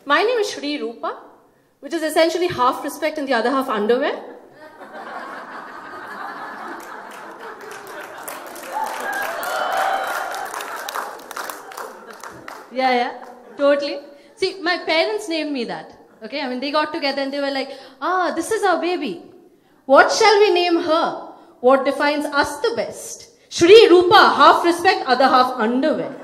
My name is Shri Rupa, which is essentially half respect and the other half underwear. Yeah, totally. See, my parents named me that. Okay, I mean, they got together and they were like, this is our baby. What shall we name her? What defines us the best? Shri Rupa, half respect, other half underwear.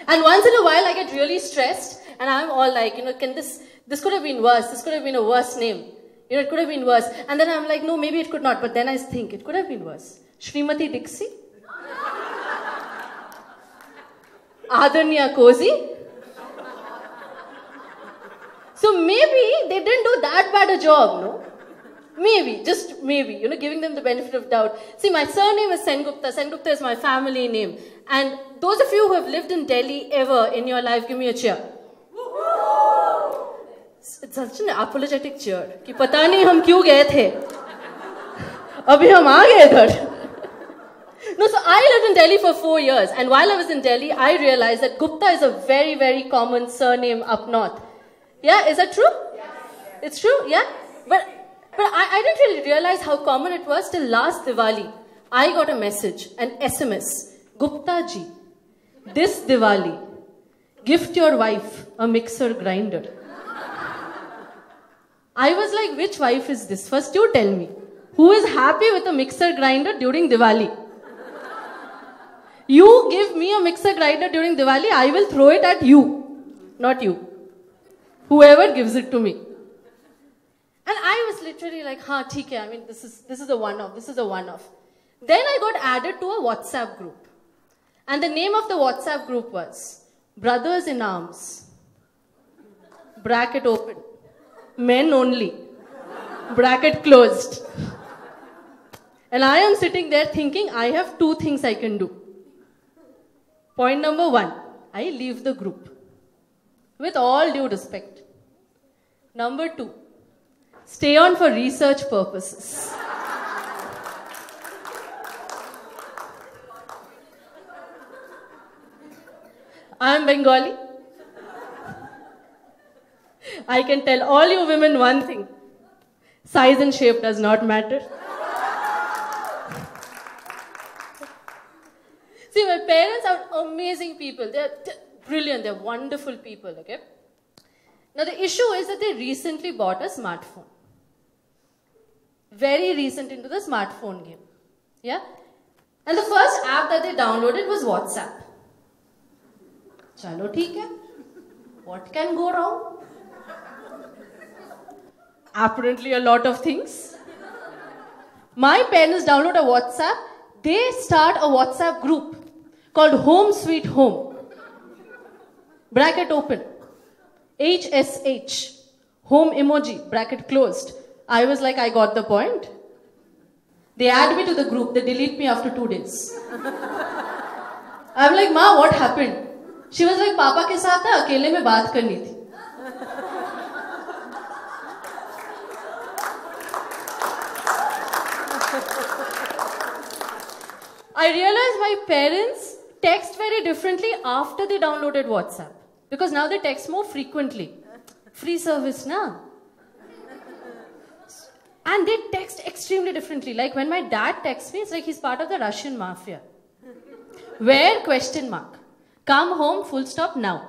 And once in a while, I get really stressed and I'm all like, this could have been worse. This could have been a worse name. It could have been worse. And then I'm like, no, maybe it could not. But then I think it could have been worse. Shrimati Dixie? Adanya Cozy? So maybe they didn't do that bad a job, no? Maybe, just maybe, giving them the benefit of doubt. See, my surname is Sengupta. Sengupta is my family name. And those of you who have lived in Delhi ever in your life, give me a cheer. It's such an apologetic cheer. Ki pata nahi hum kyun gaye the. Abhi hum aa gaye idhar. No, so I lived in Delhi for 4 years. And while I was in Delhi, I realized that Gupta is a very, very common surname up north. Yeah, is that true? Yes. It's true, yeah? But I didn't really realize how common it was till last Diwali. I got a message, an SMS. Gupta ji, this Diwali, gift your wife a mixer grinder. I was like, which wife is this? First you tell me. Who is happy with a mixer grinder during Diwali? You give me a mixer grinder during Diwali, I will throw it at you. Not you. Whoever gives it to me. And I was literally like, theek hai, I mean, this is a one-off, this is a one-off. Then I got added to a WhatsApp group. And the name of the WhatsApp group was Brothers in Arms. Bracket open. Men only. Bracket closed. And I am sitting there thinking, I have 2 things I can do. Point number 1, I leave the group. With all due respect. Number 2, stay on for research purposes. I am Bengali. I can tell all you women one thing. Size and shape does not matter. See, my parents are amazing people. They're brilliant. They're wonderful people, okay? Now, the issue is that they recently bought a smartphone. Very recent into the smartphone game. Yeah? And the first app that they downloaded was WhatsApp. Chalo, theek hai. What can go wrong? Apparently a lot of things. My parents download a WhatsApp. They start a WhatsApp group called Home Sweet Home. Bracket open. HSH. Home emoji. Bracket closed. I was like, I got the point. They add me to the group. They delete me after 2 days. I'm like, Ma, what happened? She was like, Papa ke saath na akele mein baat karni thi. I realized my parents text very differently after they downloaded WhatsApp. Because now they text more frequently. Free service, na? And they text extremely differently. Like when my dad texts me, it's like he's part of the Russian mafia. Where? Question mark. Come home, full stop, now.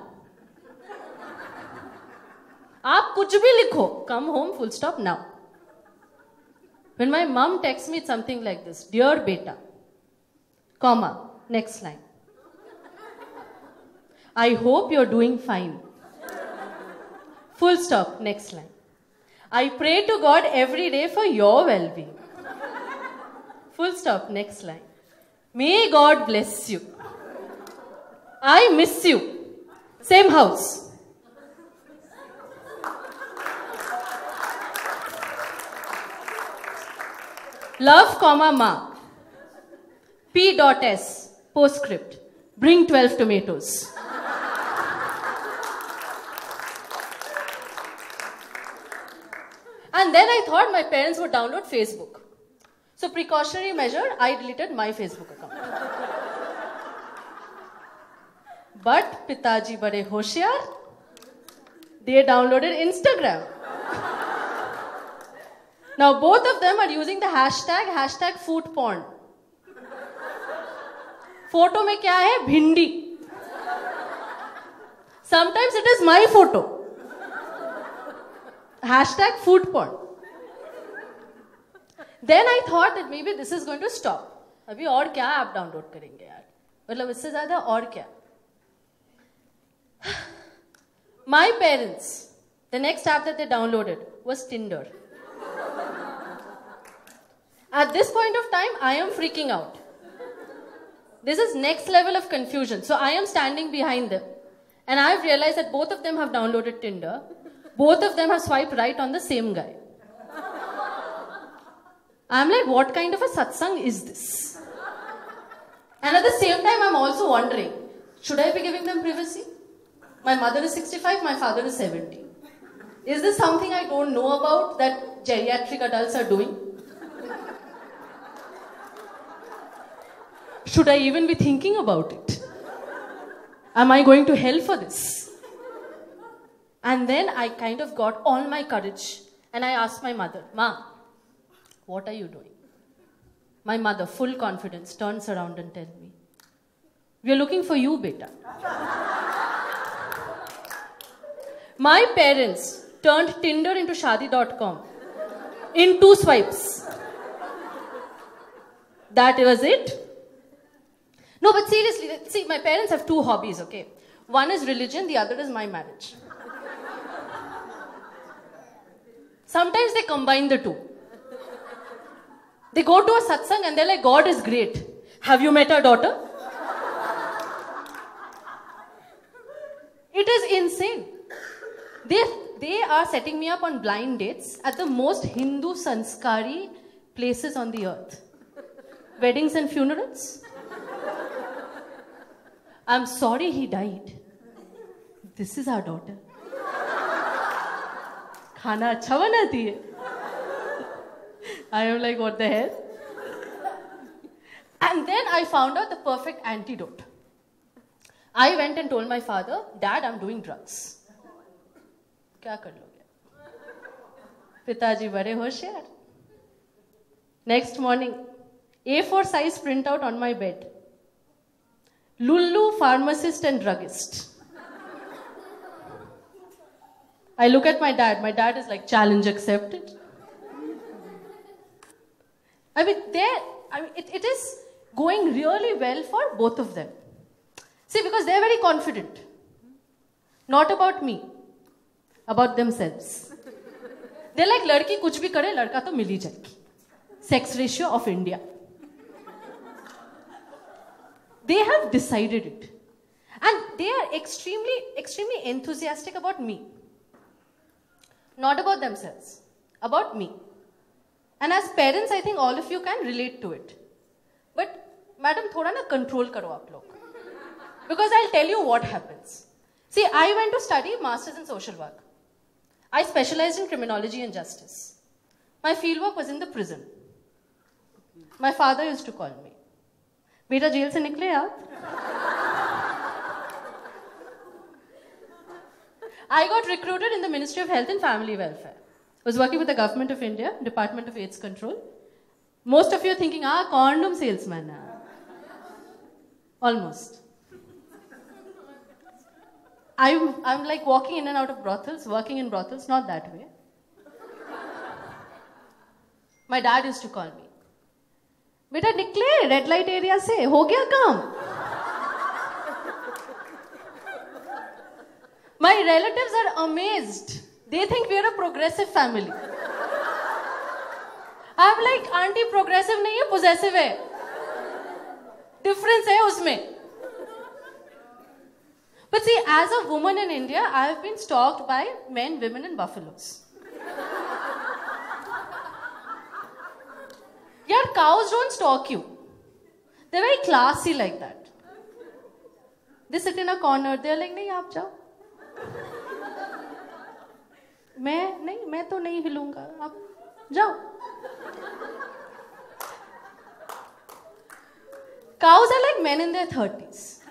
Aap kuch bhi likho. Come home, full stop, now. When my mom texts me, it's something like this. Dear beta, comma, next line. I hope you're doing fine. Full stop, next line. I pray to God every day for your well-being. Full stop, next line. May God bless you. I miss you. Same house. Love, comma, ma. P.S. Postscript. Bring 12 tomatoes. And then I thought my parents would download Facebook. So precautionary measure, I deleted my Facebook account. But Pitaji bade hoshiyar, they downloaded Instagram. Now both of them are using the hashtag food porn. Photo में क्या है? भिंडी. Sometimes it is my photo. Hashtag food porn. Then I thought that maybe this is going to stop. अभी और क्या app download करेंगे यार? मतलब इससे ज़्यादा और क्या? My parents, the next app that they downloaded was Tinder. At this point of time, I am freaking out. This is next level of confusion. So I am standing behind them. And I've realized that both of them have downloaded Tinder. Both of them have swiped right on the same guy. I'm like, what kind of a satsang is this? And at the same time, I'm also wondering, should I be giving them privacy? My mother is 65, my father is 70. Is this something I don't know about that geriatric adults are doing? Should I even be thinking about it? Am I going to hell for this? And then I kind of got all my courage and I asked my mother, Ma, what are you doing? My mother, full confidence, turns around and tells me, we are looking for you, beta. My parents turned Tinder into Shadi.com in 2 swipes. That was it. No, but seriously, see, my parents have 2 hobbies, okay? One is religion, the other is my marriage. Sometimes they combine the 2. They go to a satsang and they're like, God is great. Have you met our daughter? It is insane. They are setting me up on blind dates at the most Hindu sanskari places on the earth. Weddings and funerals. I'm sorry he died. This is our daughter. Khana acha banati hai. I am like, what the hell? And then I found out the perfect antidote. I went and told my father, Dad, I'm doing drugs. क्या कर लोगे? पिताजी बड़े होशियार. Next morning, A4 size printout on my bed. Lulu, pharmacist and druggist. I look at my dad. My dad is like, challenge accepted. I mean, it is going really well for both of them. See, because they're very confident. Not about me. About themselves. They're like, ladki kuch bhi kare, ladka to mil hi jayegi. Sex ratio of India. They have decided it. And they are extremely enthusiastic about me. Not about themselves. About me. And as parents, I think all of you can relate to it. But, madam, thoda na control karo aap log. Because I'll tell you what happens. See, I went to study Masters in Social Work. I specialized in criminology and justice. My fieldwork was in the prison. My father used to call me, Beta, jail se nikle aap? I got recruited in the Ministry of Health and Family Welfare. I was working with the Government of India, Department of AIDS Control. Most of you are thinking, condom salesman. Almost. I'm like walking in and out of brothels, working in brothels, not that way. My dad used to call me, Beta, nikle red light area se, ho gaya kaam. My relatives are amazed. They think we are a progressive family. I'm like, auntie, progressive nahi hai, possessive hai. Difference hai usme. But see, as a woman in India, I have been stalked by men, women, and buffaloes. Yeah, cows don't stalk you. They're very classy like that. They sit in a corner. They're like, "Nahi, aap jao." मैं तो नहीं हिलूंगा. आप जाओ. Cows are like men in their 30s.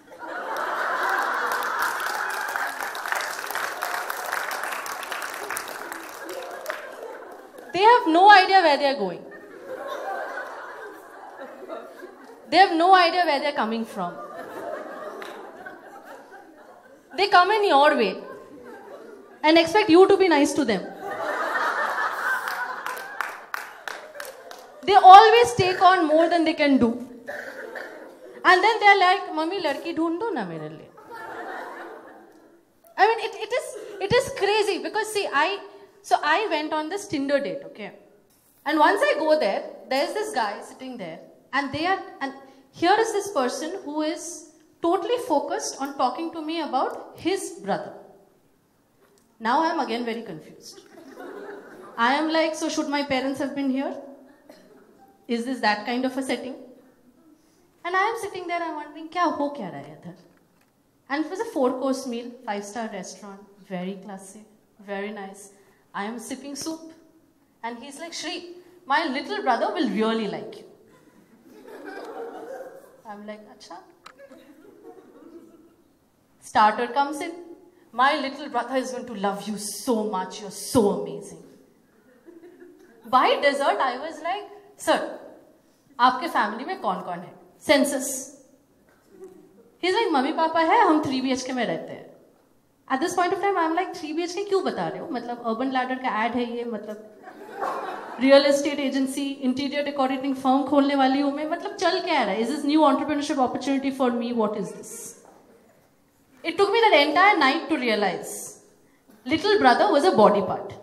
they have no idea where they are going. They have no idea where they are coming from. They come in your way and expect you to be nice to them. They always take on more than they can do. And then they're like, Mummy, ladki dhoond do na mere liye. I mean, it is crazy because see, I went on this Tinder date, okay? And once I go there, there's this guy sitting there, and here is this person who is totally focused on talking to me about his brother. Now I am again very confused. I am like, so should my parents have been here? Is this that kind of a setting? And I am sitting there, I'm wondering, kya ho kya raha hai idhar? And it was a 4-course meal, 5-star restaurant, very classy, very nice. I am sipping soup. And he's like, Shri, my little brother will really like you. I'm like, acha. Starter comes in. My little brother is going to love you so much. You're so amazing. By dessert, I was like, sir, आपके family में कौन-कौन है? Census. He's like, mummy papa है, हम 3 BHK में रहते हैं. At this point of time, I'm like, 3 BHK क्यों बता रहे हो? मतलब Urban Ladder का ad है ये, मतलब real estate agency, interior decorating firm खोलने वाली हूँ मैं, मतलब चल क्या रहा है? Is this new entrepreneurship opportunity for me? What is this? It took me that entire night to realize, little brother was a body part.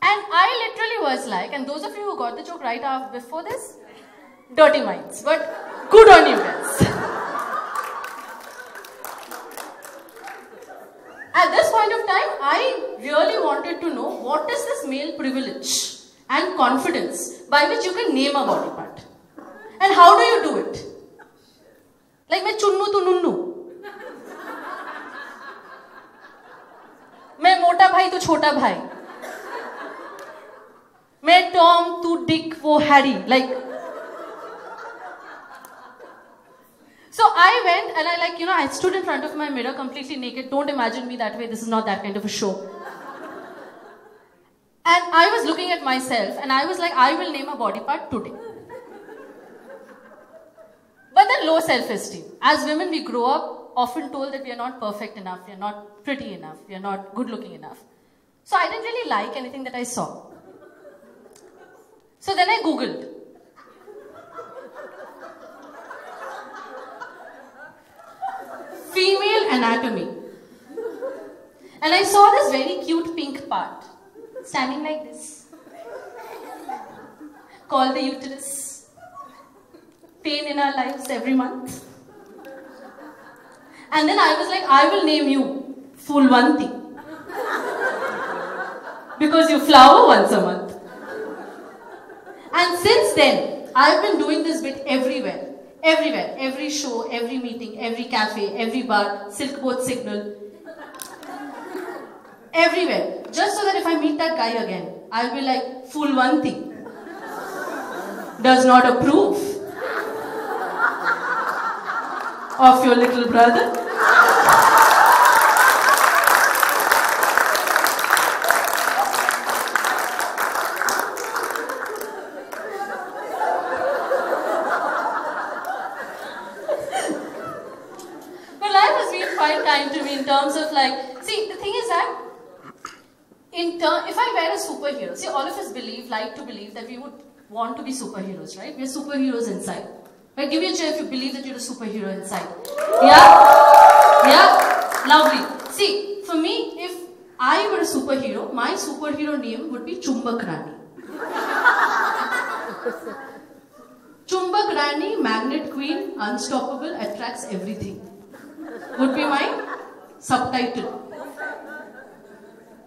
And I literally was like, and those of you who got the joke right after before this, dirty minds, but good on you guys. At this point of time, I really wanted to know what is this male privilege and confidence by which you can name a body part. And how do you do it? Like, मैं चुन्नू तू नुन्नू. मैं मोटा भाई तो छोटा भाई. मैं Tom, तू Dick, वो Harry, like. So I went and I stood in front of my mirror completely naked. Don't imagine me that way. This is not that kind of a show. And I was looking at myself and I was like, I will name a body part today. But then low self-esteem. As women, we grow up often told that we are not perfect enough, we are not pretty enough, we are not good looking enough. So I didn't really like anything that I saw. So then I Googled. Female anatomy. And I saw this very cute pink part, standing like this, called the uterus. Pain in our lives every month. And then I was like, I will name you Fulvanti. Because you flower once a month. And since then, I've been doing this bit everywhere. Everywhere. Every show, every meeting, every cafe, every bar, Silk Boat Signal. Everywhere. Just so that if I meet that guy again, I'll be like, Fulvanti does not approve of your little brother. To me in terms of like, see, the thing is that if I were a superhero, see, all of us like to believe that we would want to be superheroes, right? We're superheroes inside. Right? Give me a cheer if you believe that you're a superhero inside. Yeah? Yeah? Lovely. See, for me, if I were a superhero, my superhero name would be Chumbak Rani. Chumbak Rani, magnet queen, unstoppable, attracts everything. Would be my subtitle.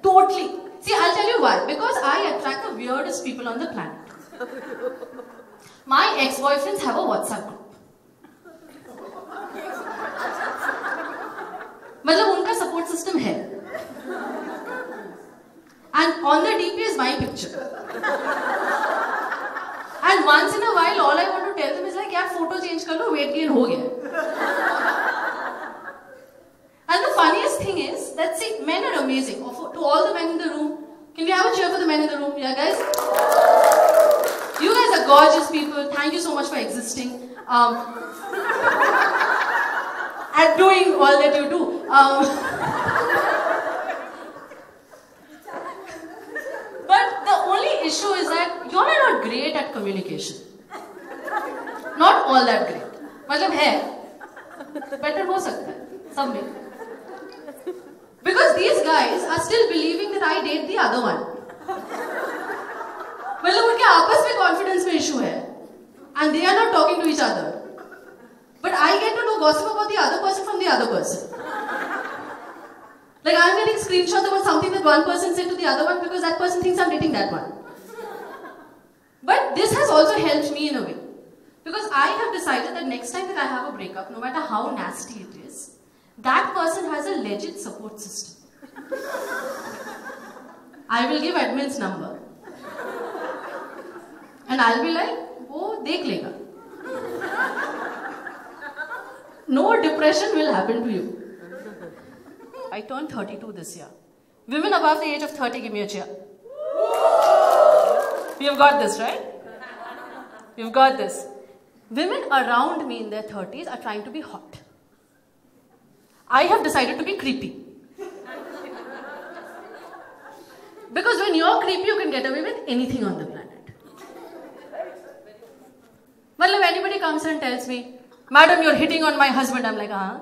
Totally. See, I'll tell you why. Because I attract the weirdest people on the planet. My ex-boyfriends have a WhatsApp group. मतलब उनका support system है. And on the DP is my picture. And once in a while, all I want to tell them is like, यार photo change कर लो, weight gain हो गया. thing is that, see, men are amazing. To all the men in the room, can we have a cheer for the men in the room? Yeah, guys? You guys are gorgeous people. Thank you so much for existing. And doing all that you do. But the only issue is that you all are not great at communication. Not all that great. मतलब है, better हो सकता है, सब में. Because these guys are still believing that I date the other one. मतलब उनके आपस में confidence में issue है, and they are not talking to each other. But I get to know gossip about the other person from the other person. Like I'm getting screenshots about something that one person said to the other one because that person thinks I'm dating that one. But this has also helped me in a way. Because I have decided that next time that I have a breakup, no matter how nasty it is, that person has a legit support system. I will give admin's number. And I'll be like, oh, dekh lega. No depression will happen to you. I turned 32 this year. Women above the age of 30, give me a cheer. You've got this, right? You've got this. Women around me in their 30s are trying to be hot. I have decided to be creepy. Because when you're creepy, you can get away with anything on the planet. Well, if anybody comes and tells me, Madam, you're hitting on my husband, I'm like, huh?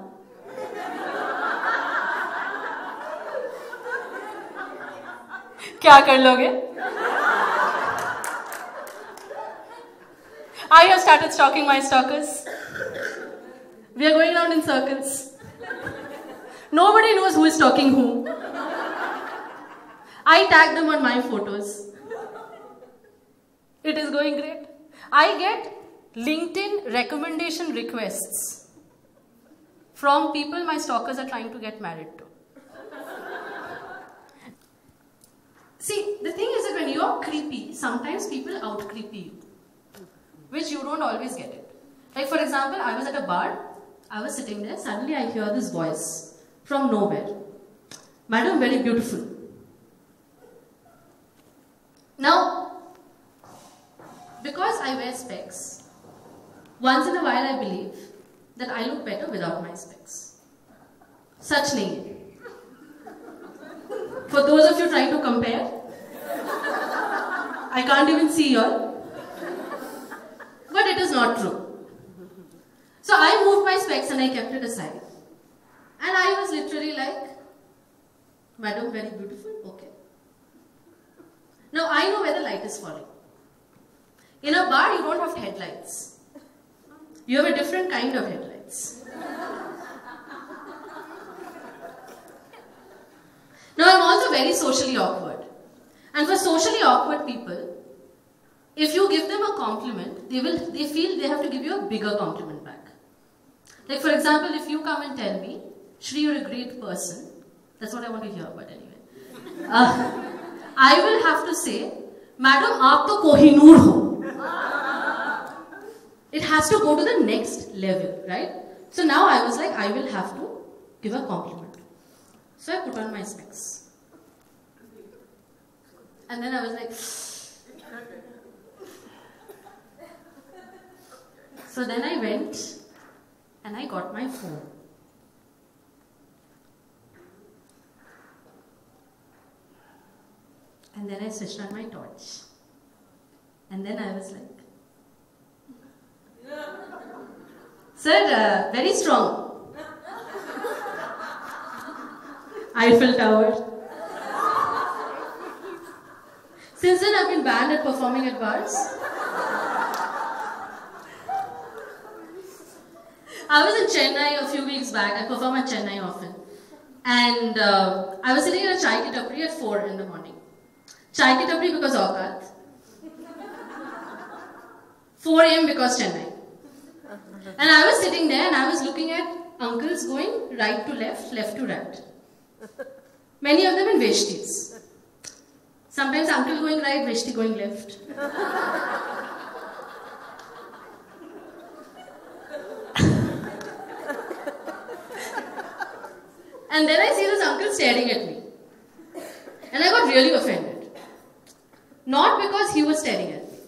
क्या कर लोगे? I have started stalking my stalkers. We are going around in circles. Nobody knows who is stalking whom. I tag them on my photos. It is going great. I get LinkedIn recommendation requests from people my stalkers are trying to get married to. See, the thing is that when you're creepy, sometimes people out-creepy you, which you don't always get it. Like for example, I was at a bar, I was sitting there, suddenly I hear this voice from nowhere. Madam, very beautiful. Now, because I wear specs, once in a while I believe that I look better without my specs. Such nahi hai. For those of you trying to compare, I can't even see y'all. But it is not true. So I moved my specs and I kept it aside. And I was literally like, Madam, very beautiful, okay. Now I know where the light is falling. In a bar, you don't have headlights. You have a different kind of headlights. Now I'm also very socially awkward. And for socially awkward people, if you give them a compliment, they feel they have to give you a bigger compliment back. Like for example, if you come and tell me, Shri, you're a great person. That's what I want to hear, but anyway. I will have to say, Madam, aap to Kohinoor ho. It has to go to the next level, right? So now I was like, I will have to give a compliment. So I put on my specs. And then I was like, so then I went and I got my phone. And then I switched on my torch. And then I was like, Sir, very strong. Eiffel Tower. Since then, I've been banned at performing at bars. I was in Chennai a few weeks back. I perform at Chennai often. And I was sitting in a chai ki tapri at 4 in the morning. Chai ki tapri because Aukat. 4 a.m. because Chennai. And I was sitting there and I was looking at uncles going right to left, left to right. Many of them in Veshtis. Sometimes uncle going right, Veshti going left. And then I see this uncle staring at me. And I got really offended. Not because he was staring at me,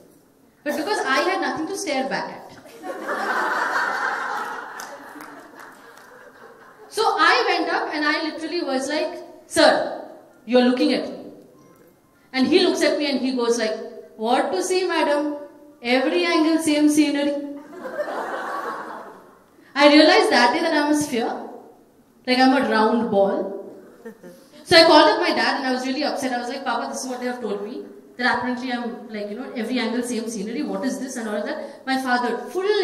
but because I had nothing to stare back at. So I went up and I literally was like, "Sir, you're looking at me." And he looks at me and he goes like, "What to see, madam? Every angle, same scenery." I realized that day that I'm a sphere. Like I'm a round ball. So I called up my dad and I was really upset. I was like, "Papa, this is what they have told me. That apparently I'm like, every angle, same scenery. What is this?" and all of that. My father,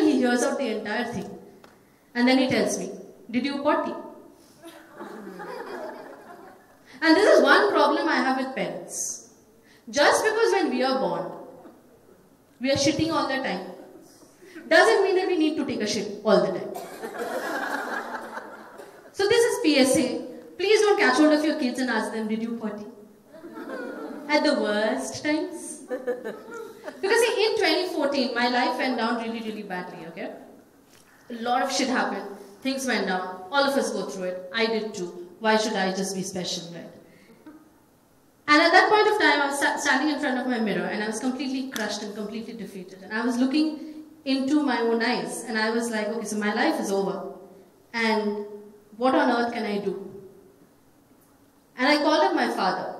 he hears out the entire thing. And then he tells me, "Did you potty?" And this is one problem I have with parents. Just because when we are born, we are shitting all the time, doesn't mean that we need to take a shit all the time. So this is PSA. Please don't catch hold of your kids and ask them, "Did you potty?" At the worst times. Because see, in 2014, my life went down really, really badly, okay? A lot of shit happened. Things went down. All of us go through it. I did too. Why should I just be special, right? And at that point of time, I was standing in front of my mirror and I was completely crushed and completely defeated. And I was looking into my own eyes and I was like, okay, so my life is over. And what on earth can I do? And I called up my father.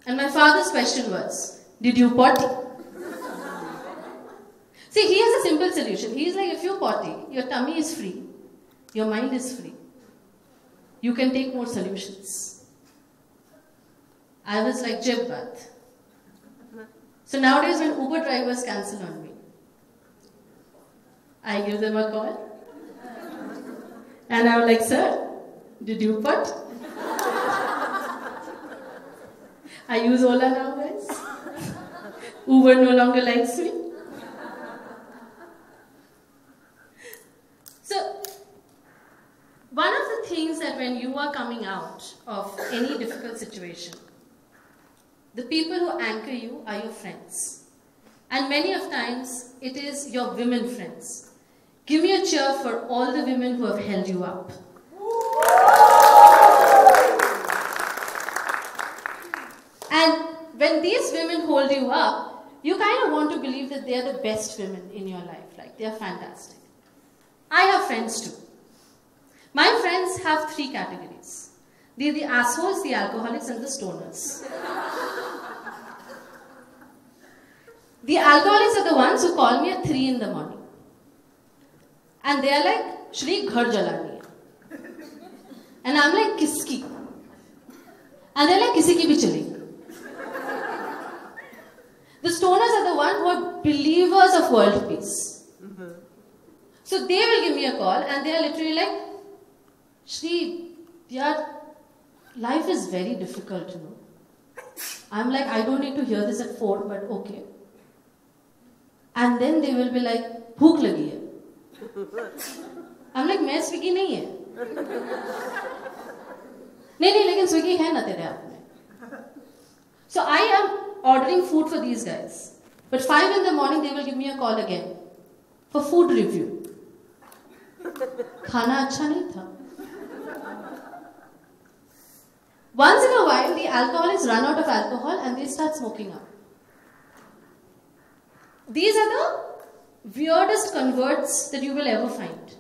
And my father's question was, "Did you potty?" See, he has a simple solution. He's like, if you potty, your tummy is free. Your mind is free. You can take more solutions. I was like, "Jib baat." So nowadays when Uber drivers cancel on me, I give them a call. And I'm like, "Sir, did you potty?" I use Ola now, guys. Uber no longer likes me. So, one of the things that when you are coming out of any difficult situation, the people who anchor you are your friends. And many of times, it is your women friends. Give me a cheer for all the women who have held you up. And when these women hold you up, you kind of want to believe that they are the best women in your life. Like, they are fantastic. I have friends too. My friends have 3 categories. They're the assholes, the alcoholics, and the stoners. The alcoholics are the ones who call me at 3 in the morning. And they are like, "Shri, ghar jalani hai." And I'm like, "Kiski?" And they're like, "Kisi ki bhi chalega." The stoners are the ones who are believers of world peace. So they will give me a call and they are literally like, "Shri, yaar, life is very difficult, I'm like, "I don't need to hear this at 4, but okay." And then they will be like, "Bhook lagi hai." I'm like, "मैं Swiggy नहीं है." नहीं, लेकिन Swiggy है ना तेरे आप में. So I am ordering food for these guys. But 5 in the morning, they will give me a call again for food review. खाना अच्छा नहीं था. Once in a while, the alcoholics run out of alcohol and they start smoking up. These are the weirdest converts that you will ever find.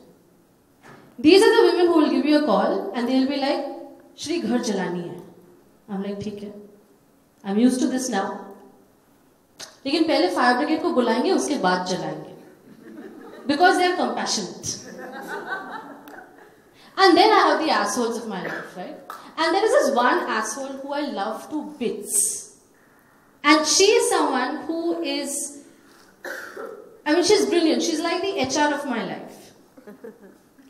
These are the women who will give you a call and they will be like, "Shri, ghar jalani hai." I'm like, "ठीक है. I'm used to this now." लेकिन पहले fire brigade को बुलाएंगे, उसके बाद जलाएंगे. Because they are compassionate. And then I have the assholes of my life, right? And there is this one asshole who I love to bits. And she is someone who is, she's brilliant. She's like the HR of my life.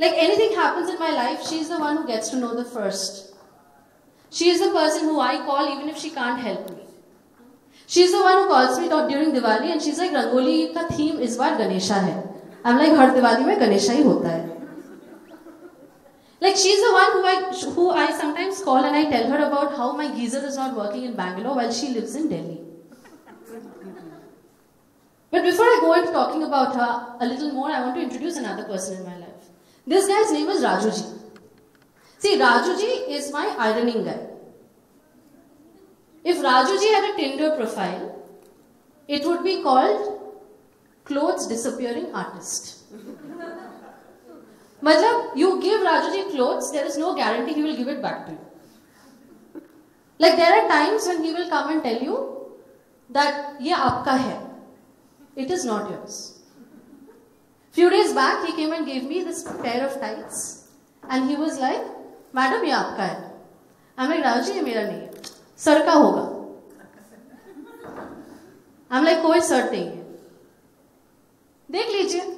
Like anything happens in my life, she's the one who gets to know the first. She is the person who I call even if she can't help me. She's the one who calls me during Diwali and she's like, "Rangoli ka theme is baar Ganesha hai." I'm like, "Har Diwali mein Ganesha hi hota hai." Like she's the one who I sometimes call and I tell her about how my geyser is not working in Bangalore while she lives in Delhi. But before I go into talking about her a little more, I want to introduce another person in my life. This guy's name is Rajuji. See, Rajuji is my ironing guy. If Rajuji had a Tinder profile, it would be called Clothes Disappearing Artist. Matlab, you give Rajuji clothes, there is no guarantee he will give it back to you. Like there are times when he will come and tell you that ye aapka hai. It is not yours. Few days back, he came and gave me this pair of tights. And he was like, Madam, ye aapka hai. I'm like, Rajuji, ye mera nahi hai. Sir ka hoga. I'm like, koi sir nahi hai. Dekh lijiye.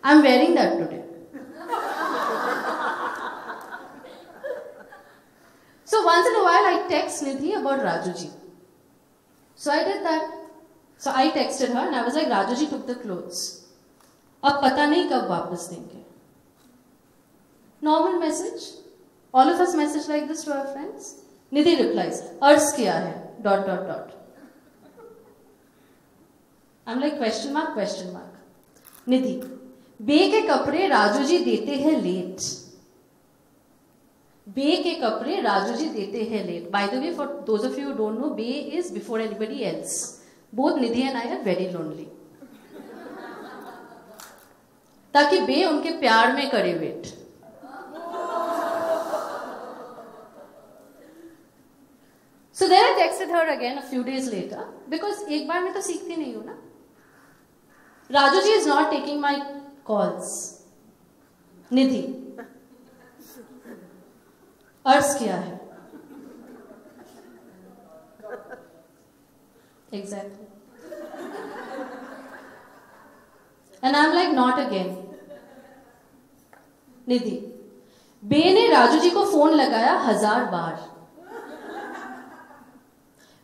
I'm wearing that today. So once in a while, I text Nidhi about Rajuji. So I did that. So I texted her and I was like, Rajuji took the clothes. Ab pata nahi kab wapas denge. Normal message. All of us message like this to our friends. Nidhi replies, Ars kiya hai, ... I'm like, question mark, question mark. Nidhi, बे के कपड़े राजूजी देते हैं late. बे के कपड़े राजूजी देते हैं late. By the way, for those of you who don't know, Bey is before anybody else. Both Nidhi and I are very lonely. ताकि बे उनके प्यार में करे wait. So then I texted her again a few days later because एक बार में तो सीखती नहीं हूँ ना. Rajuji is not taking my calls. Nidhi, अर्ज क्या है? Exactly. And I'm like, not again. Nidhi, बे ने राजूजी को फोन लगाया 1000 बार.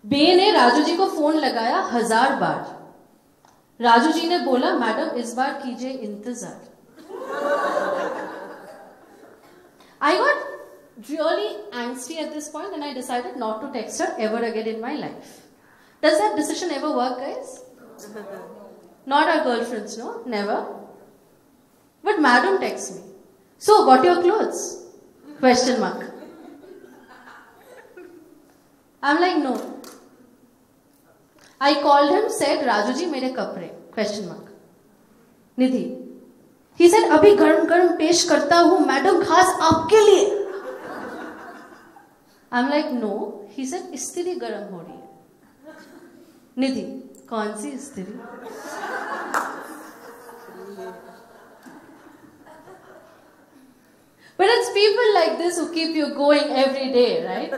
बे ने राजूजी को फोन लगाया 1000 बार. राजूजी ने बोला, मैडम इस बार कीजिए इंतजार. I got really angsty at this point and I decided not to text her ever again in my life. Does that decision ever work, guys? Not our girlfriends, no? Never. But madam texts me. So, got your clothes? Question mark. I'm like, no. I called him, said, Rajuji, mere kapde. Question mark. Nidhi. He said, abhi garam garam pesh karta hu, madam, khas aapke liye. I'm like, no. He said, istiri garam ho rahi hai. Nidhi, kaun si istiri? But it's people like this who keep you going every day, right?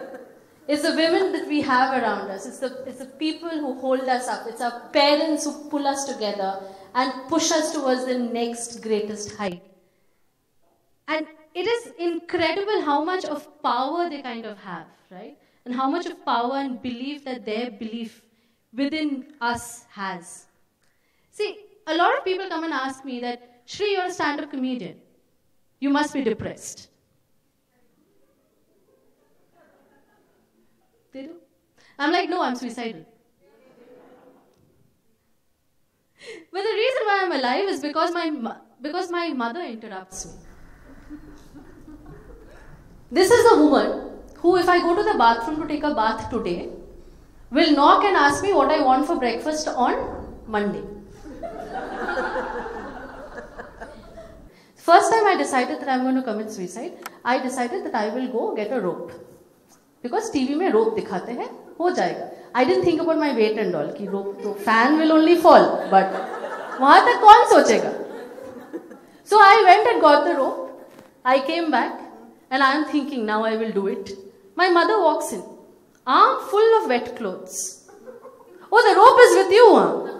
It's the women that we have around us. It's the people who hold us up. It's our parents who pull us together and push us towards the next greatest height. And it is incredible how much of power they kind of have, right? And how much of power and belief that their belief within us has. See, a lot of people come and ask me that, Shri, you're a stand-up comedian. You must be depressed. They do. I'm like, no, I'm suicidal. But the reason why I'm alive is because my mother interrupts me. This is a woman who, if I go to the bathroom to take a bath today, will knock and ask me what I want for breakfast on Monday. First time I decided that I'm going to commit suicide, I decided that I will go get a rope. Because TV में rope दिखाते हैं, हो जाएगा. I didn't think about my weight and all, कि rope तो fan will only fall, but वहाँ तक कौन सोचेगा? So I went and got the rope. I came back and I am thinking, now I will do it. My mother walks in, arm full of wet clothes. Oh, the rope is with you, huh?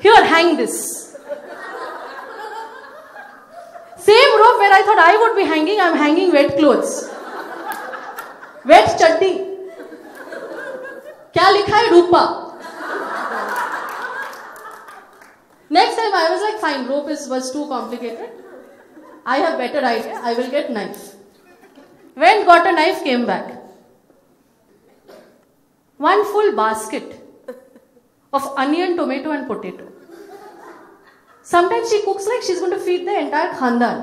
Here, hang this. Same rope where I thought I would be hanging, I'm hanging wet clothes. Wet chutney. Kya likha hai? Rupa. Next time I was like, fine, rope was too complicated. I have better idea, I will get knife. Went, got a knife, came back. One full basket of onion, tomato and potato. Sometimes she cooks like she's going to feed the entire khandan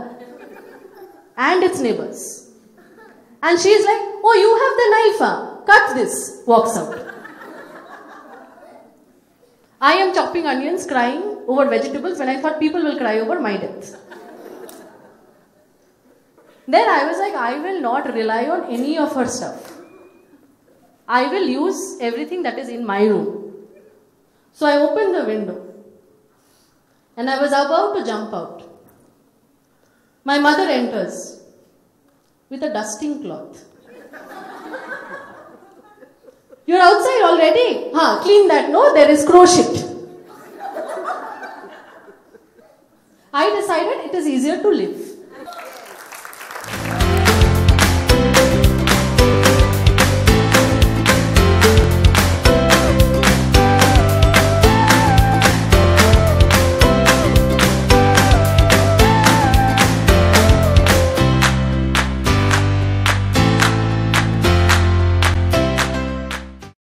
and its neighbors. And she's like, oh, you have the knife, huh? Cut this. Walks out. I am chopping onions, crying over vegetables when I thought people will cry over my death. Then I was like, I will not rely on any of her stuff. I will use everything that is in my room. So I opened the window. And I was about to jump out. My mother enters with a dusting cloth. You're outside already? Clean that. No, there is crow shit. I decided it is easier to live.